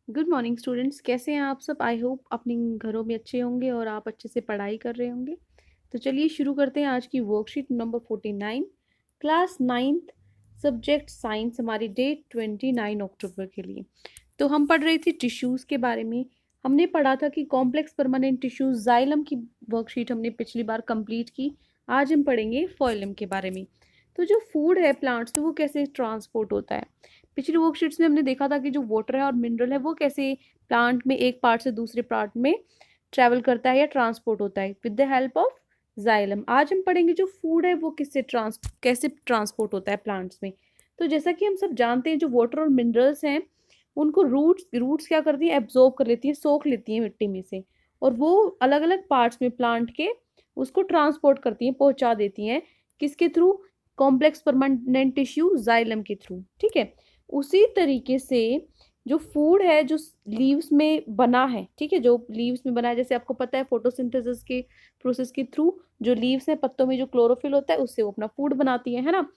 Good morning students, कैसे हैं आप सब। आई होप अपने घरों में अच्छे होंगे और आप अच्छे से पढ़ाई कर रहे होंगे। तो चलिए शुरू करते हैं आज की worksheet number 49, class 9th, subject science, हमारी डेट 29 अक्टूबर के लिए। तो हम पढ़ रहे थे टिश्यूज़ के बारे में। हमने पढ़ा था कि कॉम्प्लेक्स परमानेंट टिश्यूज जाइलम की वर्कशीट हमने पिछली बार कंप्लीट की। आज हम पढ़ेंगे फोइलम के बारे में। तो जो फूड है प्लांट्स में वो कैसे ट्रांसपोर्ट होता है। पिछली वर्कशीट्स में हमने देखा था कि जो वाटर है और मिनरल है वो कैसे प्लांट में एक पार्ट से दूसरे पार्ट में ट्रैवल करता है या ट्रांसपोर्ट होता है with the help of xylem. आज हम पढ़ेंगे जो फूड है वो कैसे ट्रांसपोर्ट होता है प्लांट्स में। तो जैसा कि हम सब जानते हैं जो वाटर और मिनरल्स हैं उनको रूट्स क्या करती हैं, एब्जॉर्ब कर लेती हैं, सोख लेती हैं मिट्टी में से, और वो अलग अलग पार्ट्स में प्लांट के उसको ट्रांसपोर्ट करती हैं, पहुंचा देती हैं। किसके through? Complex permanent tissue xylem के थ्रू। ठीक है। उसी तरीके से जो फूड है जो लीव्स में बना है, ठीक है, जो लीव्स में बना है, जैसे आपको पता है फोटोसिंथेसिस के प्रोसेस के थ्रू जो लीव्स हैं, पत्तों में जो क्लोरोफिल होता है उससे वो अपना फूड बनाती है ना।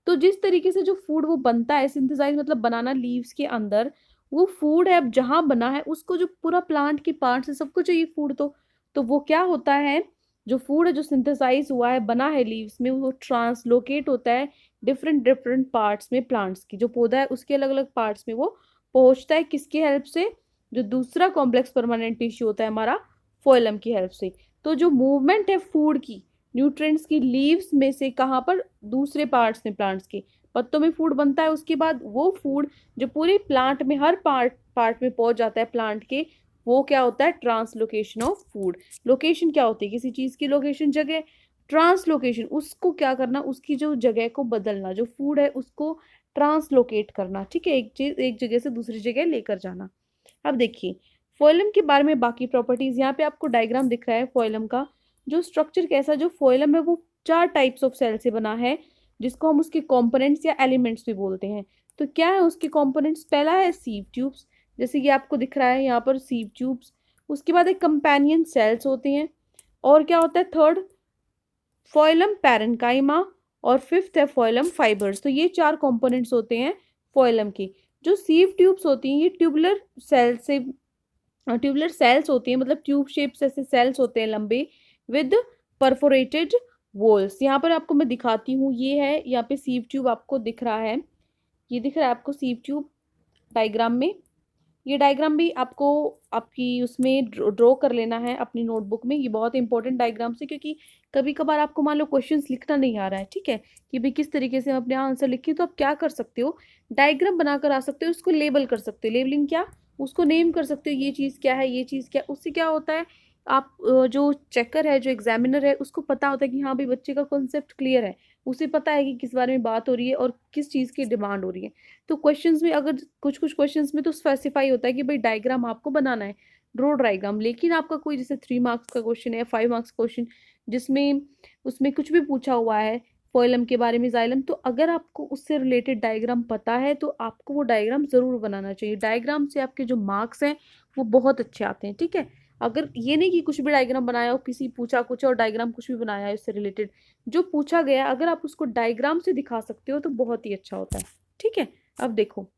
तो जिस तरीके से जो फूड वो बनता है, सिंथेसाइज मतलब बनाना लीव्स के अंदर, वो फूड है अब जहां बना है उसको जो पूरा प्लांट की पार्ट से सबको चाहिए फूड। तो वो क्या होता है, जो फूड है जो सिंथेसाइज हुआ है बना है लीव्स में, वो ट्रांसलोकेट होता है डिफरेंट डिफरेंट पार्ट्स में। प्लांट्स की जो पौधा है उसके अलग अलग पार्ट्स में वो पहुंचता है। किसकी हेल्प से? जो दूसरा कॉम्प्लेक्स परमानेंट टिश्यू होता है हमारा, फोइलम की हेल्प से। तो जो मूवमेंट है फूड की, न्यूट्रिएंट्स की, लीव्स में से कहाँ पर? दूसरे पार्ट्स में, प्लांट्स के पत्तों में फूड बनता है, उसके बाद वो फूड जो पूरे प्लांट में हर पार्ट पार्ट में पहुंच जाता है प्लांट के, वो क्या होता है? Translocation of food. लोकेशन क्या होती है किसी चीज की? लोकेशन, जगह। ट्रांसलोकेशन उसको क्या करना, उसकी जो जगह को बदलना, जो फूड है उसको ट्रांसलोकेट करना। ठीक है, एक चीज एक जगह से दूसरी जगह लेकर जाना। अब देखिए फोइलम के बारे में बाकी प्रॉपर्टीज, यहाँ पे आपको डायग्राम दिख रहा है फोइलम का। जो स्ट्रक्चर कैसा, जो फोइलम है वो 4 टाइप्स ऑफ सेल से बना है, जिसको हम उसके कंपोनेंट्स या एलिमेंट्स भी बोलते हैं। तो क्या है उसके कंपोनेंट्स? पहला है सीव ट्यूब्स, जैसे कि आपको दिख रहा है यहाँ पर सीव ट्यूब्स। उसके बाद एक कंपेनियन सेल्स होते हैं, और क्या होता है थर्ड? फोइलम पैरेन्काइमा, और फिफ्थ है फोइलम फाइबर्स। तो ये 4 कंपोनेंट्स होते हैं फोइलम के। जो सीव ट्यूब्स होती हैं ये ट्यूबुलर सेल्स होती हैं, मतलब ट्यूब शेप्स ऐसे सेल्स होते हैं लंबे, विद परफोरेटेड वॉल्स। यहाँ पर आपको मैं दिखाती हूँ, ये है यहाँ पे सीव ट्यूब आपको दिख रहा है, ये दिख रहा है आपको सीव ट्यूब डायग्राम में। ये डायग्राम भी आपको आपकी उसमें ड्रॉ कर लेना है अपनी नोटबुक में। ये बहुत इंपॉर्टेंट डायग्राम से, क्योंकि कभी कभार आपको मान लो क्वेश्चंस लिखना नहीं आ रहा है, ठीक है, कि भाई किस तरीके से हम अपने आंसर लिखें, तो आप क्या कर सकते हो, डायग्राम बनाकर आ सकते हो, उसको लेबल कर सकते हो। लेबलिंग क्या? उसको नेम कर सकते हो, ये चीज़ क्या है, ये चीज़ क्या। उससे क्या होता है, आप जो चेकर है, जो एग्जामिनर है, उसको पता होता है कि हाँ भाई बच्चे का कॉन्सेप्ट क्लियर है, उसे पता है कि किस बारे में बात हो रही है और किस चीज़ की डिमांड हो रही है। तो क्वेश्चंस में अगर कुछ कुछ क्वेश्चंस में तो स्पेसिफाई होता है कि भाई डायग्राम आपको बनाना है, ड्रॉ डायग्राम। लेकिन आपका कोई जैसे 3 मार्क्स का क्वेश्चन है, 5 मार्क्स क्वेश्चन, जिसमें उसमें कुछ भी पूछा हुआ है फोइलम के बारे में, जाइलम, तो अगर आपको उससे रिलेटेड डायग्राम पता है तो आपको वो डायग्राम जरूर बनाना चाहिए। डायग्राम से आपके जो मार्क्स हैं वो बहुत अच्छे आते हैं। ठीक है, अगर ये नहीं कि कुछ भी डायग्राम बनाया हो, किसी पूछा कुछ और डायग्राम कुछ भी बनाया है उससे रिलेटेड, जो पूछा गया अगर आप उसको डायग्राम से दिखा सकते हो तो बहुत ही अच्छा होता है। ठीक है, अब देखो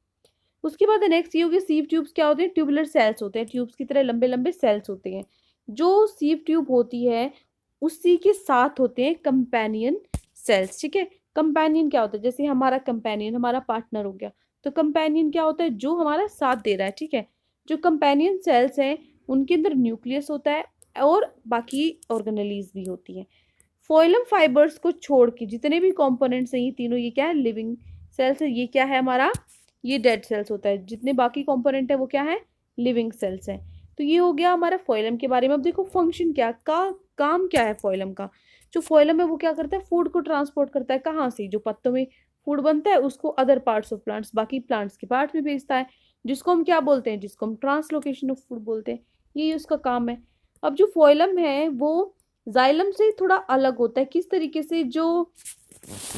उसके बाद नेक्स्ट ये हो गया सीव ट्यूब्स क्या होते हैं? ट्यूबुलर सेल्स होते हैं, ट्यूब्स की तरह लंबे लंबे सेल्स होते हैं। जो सीव ट्यूब होती है उसी के साथ होते हैं कंपेनियन सेल्स। ठीक है, कंपेनियन क्या होता है? जैसे हमारा कंपेनियन हमारा पार्टनर हो गया, तो कंपेनियन क्या होता है? जो हमारा साथ दे रहा है। ठीक है, जो कंपेनियन सेल्स हैं उनके अंदर न्यूक्लियस होता है और बाकी ऑर्गेनेलीज भी होती हैं। फोइलम फाइबर्स को छोड़ के जितने भी कंपोनेंट्स हैं ये तीनों, ये क्या है? लिविंग सेल्स है। ये क्या है हमारा? ये डेड सेल्स होता है। जितने बाकी कंपोनेंट है वो क्या है? लिविंग सेल्स है। तो ये हो गया हमारा फोइलम के बारे में। अब देखो फंक्शन क्या का, काम क्या है फोइलम का। जो फोइलम है वो क्या करता है? फूड को ट्रांसपोर्ट करता है। कहाँ से? जो पत्तों में फूड बनता है उसको अदर पार्ट्स ऑफ प्लांट्स, बाकी प्लांट्स के पार्ट में भेजता है, जिसको हम क्या बोलते हैं? जिसको हम ट्रांसलोकेशन ऑफ फूड बोलते हैं। यही उसका काम है। अब जो फोइलम है वो जाइलम से थोड़ा अलग होता है। किस तरीके से? जो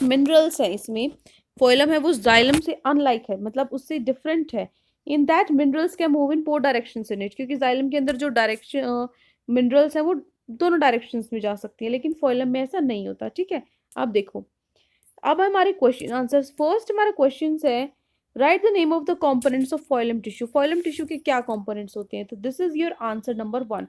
मिनरल्स है इसमें, फोइलम है वो जाइलम से अनलाइक है, मतलब उससे डिफरेंट है। In that minerals can move in 4 direction in it, क्योंकि जाइलम के अंदर जो डायरेक्शन मिनरल्स है वो दोनों डायरेक्शंस में जा सकती है, लेकिन फोइलम में ऐसा नहीं होता। ठीक है, अब देखो अब हमारे क्वेश्चन आंसर्स। फर्स्ट हमारा क्वेश्चन है write the name of the components of phloem tissue. Phloem tissue के क्या कॉम्पोनेंट्स होते हैं? तो this is your answer number 1।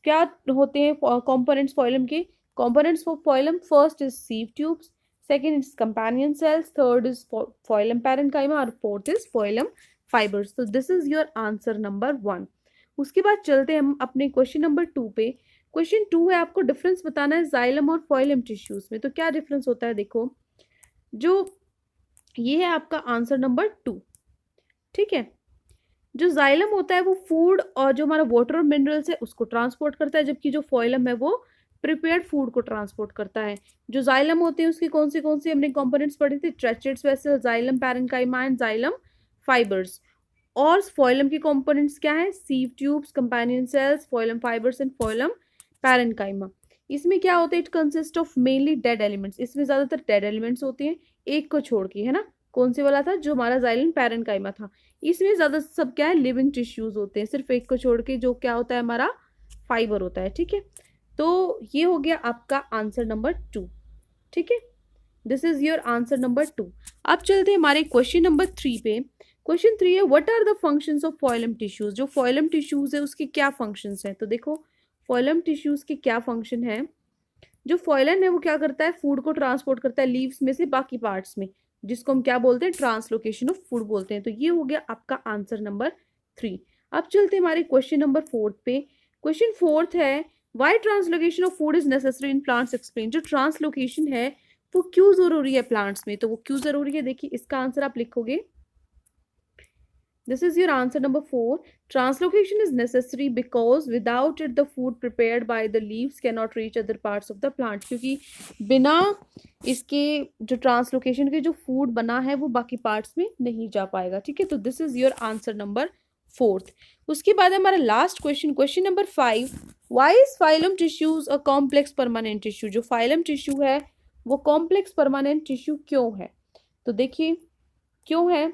क्या होते हैं कॉम्पोनेंट्स फोइलम के? Components of phloem, first is sieve tubes, second is companion cells, third is phloem parenchyma और फोर्थ इज फोइलम फाइबर्स। तो this is your answer number 1। उसके बाद चलते हैं हम अपने क्वेश्चन नंबर 2 पे। क्वेश्चन 2 है, आपको डिफरेंस बताना है जाइलम और फोइलम टिश्यूज में। तो क्या डिफरेंस होता है? देखो, जो ये है आपका आंसर नंबर 2। ठीक है, जो जाइलम होता है वो फूड और जो हमारा वाटर और मिनरल्स है उसको ट्रांसपोर्ट करता है, जबकि जो फोइलम है वो प्रिपेयर्ड फूड को ट्रांसपोर्ट करता है। जो जाइलम होते हैं उसकी कौन सी हमने कंपोनेंट्स पढ़ी थी? Tracheids vessel, xylem parenchyma and xylem fibres. और फोइलम की कंपोनेंट्स क्या है? Sieve tubes, companion cells, phloem fibres and phloem parenchyma. इसमें क्या होता है? It consist of mainly dead elements. इसमें ज्यादातर डेड एलिमेंट्स होते हैं, एक को छोड़ के, है ना। कौन से वाला था? जो हमारा जाइलम पैरेन्काइमा था। इसमें ज्यादा सब क्या है? लिविंग टिश्यूज होते हैं, सिर्फ एक को छोड़ के, जो क्या होता है? हमारा फाइबर होता है। ठीक है, तो ये हो गया आपका आंसर नंबर 2। ठीक है, this is your answer number 2। अब चलते हैं हमारे क्वेश्चन नंबर 3 पे। क्वेश्चन 3 है, what are the functions of phloem tissues. जो फोइलम टिश्यूज है उसके क्या फंक्शंस हैं? तो देखो, फोइलम टिश्यूज के क्या फंक्शन है। जो फोइलन है वो क्या करता है? फूड को ट्रांसपोर्ट करता है लीव्स में से बाकी पार्ट्स में, जिसको हम क्या बोलते हैं? ट्रांसलोकेशन ऑफ फूड बोलते हैं। तो ये हो गया आपका आंसर नंबर 3। अब चलते हैं हमारे क्वेश्चन नंबर 4 पे। क्वेश्चन 4 है, why translocation of food is necessary in plants, explain. जो ट्रांसलोकेशन है वो क्यों जरूरी है प्लांट्स में? तो वो क्यों जरूरी है, देखिए इसका आंसर आप लिखोगे। This is your answer number 4. Translocation is necessary because without it the food prepared by the leaves cannot reach other parts of the plant. क्योंकि बिना इसके जो ट्रांसलोकेशन के जो फूड बना है वो बाकी पार्ट्स में नहीं जा पाएगा। ठीक है, तो this is your answer number 4। उसके बाद हमारा last question, question number 5, why is phloem tissues a complex permanent tissue. जो फाइलम टिश्यू है वो कॉम्प्लेक्स परमानेंट टिश्यू क्यों है? तो देखिए क्यों है।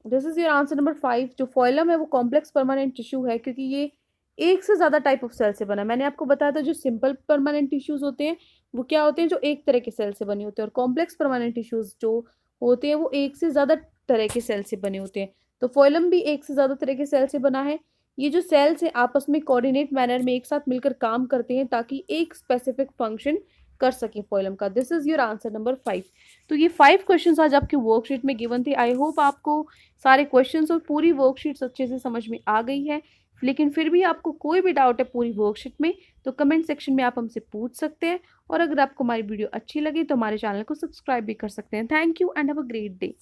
This is your answer number 5। जो फोइलम है वो कॉम्प्लेक्स परमानेंट टिश्यू है क्योंकि ये एक से ज्यादा टाइप ऑफ सेल से बना है। मैंने आपको बताया था जो सिंपल परमानेंट टिश्यूज होते हैं वो क्या होते हैं? जो एक तरह के सेल से बने होते हैं। और कॉम्प्लेक्स परमानेंट टिश्यूज जो होते हैं वो एक से ज्यादा तरह के सेल से बने होते हैं। तो फोइलम भी एक से ज्यादा तरह के सेल से बना है। ये जो सेल्स हैं आपस में कोऑर्डिनेट मैनर में एक साथ मिलकर काम करते हैं ताकि एक स्पेसिफिक फंक्शन कर सके फोइलम का। This is your answer number 5। तो ये 5 क्वेश्चंस आज आपके वर्कशीट में गिवन थे। आई होप आपको सारे क्वेश्चंस और पूरी वर्कशीट अच्छे से समझ में आ गई है। लेकिन फिर भी आपको कोई भी डाउट है पूरी वर्कशीट में तो कमेंट सेक्शन में आप हमसे पूछ सकते हैं। और अगर आपको हमारी वीडियो अच्छी लगी तो हमारे चैनल को सब्सक्राइब भी कर सकते हैं। Thank you and have a great day.